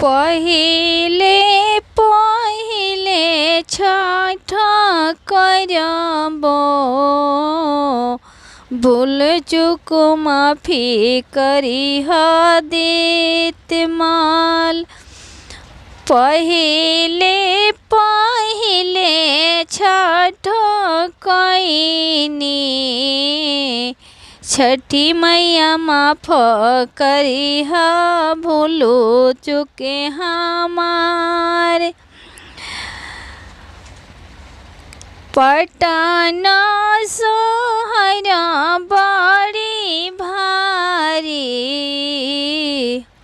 पहिले पहिले छठ करब भूल चूक माफी करिह देत माल। पहिले पहिले छठ कईनी छठी मैया माफ करिह भूलू चुके हमार। पटन सोहर बड़ी भारी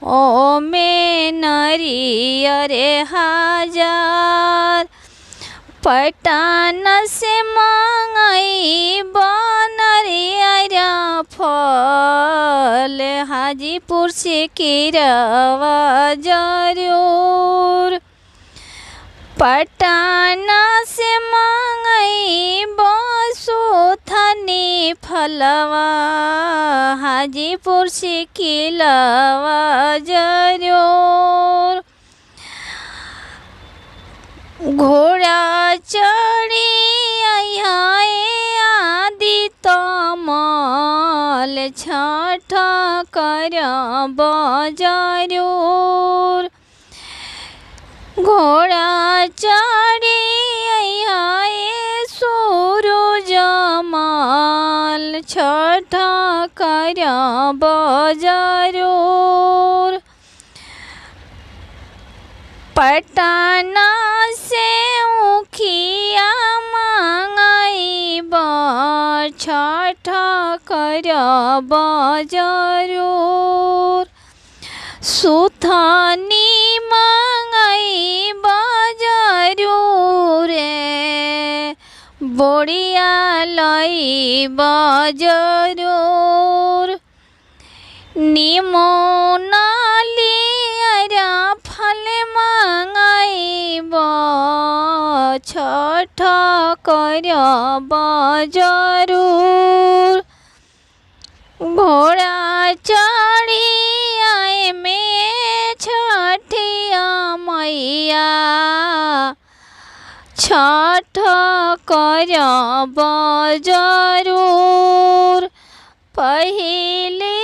ओ में नरियर हजार। पटन से मंगई बनरियर फल हाजीपुर से किरवा जरूर। पटन से मंगई बसुथनी फलवा हाजीपुर से किलवा जरूर। घोड़ा चढ़ी आदि तमल छठ करब जरूर। घोड़ा चढ़ी सूरज मल छठ करब जरूर। पटन से उखिया मंगईब छठ करब जरूर। सुथनी मंगईब जरूर बोड़िया लईब जरूर। निमोन लियर फल मंगईब छठ करब जरूर। घोड़ा चढ़ी आए में छठिया मैया छठ करब जरूर। पहिले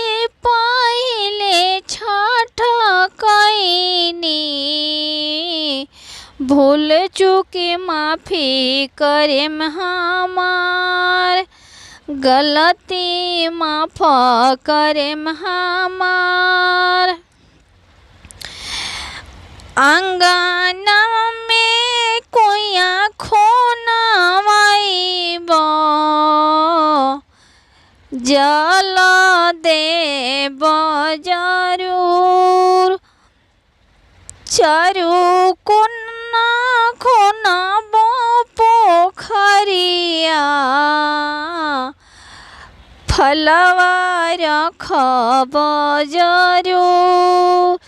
पहिले छठ कईनी भूल चूक माफी करेम हमार। गलती माफ करेम हमार। आंगन में कोया खोनवाईब जल देब जरूर। चारू कोना खोनब पोखरिया फलवा रखब जरूर।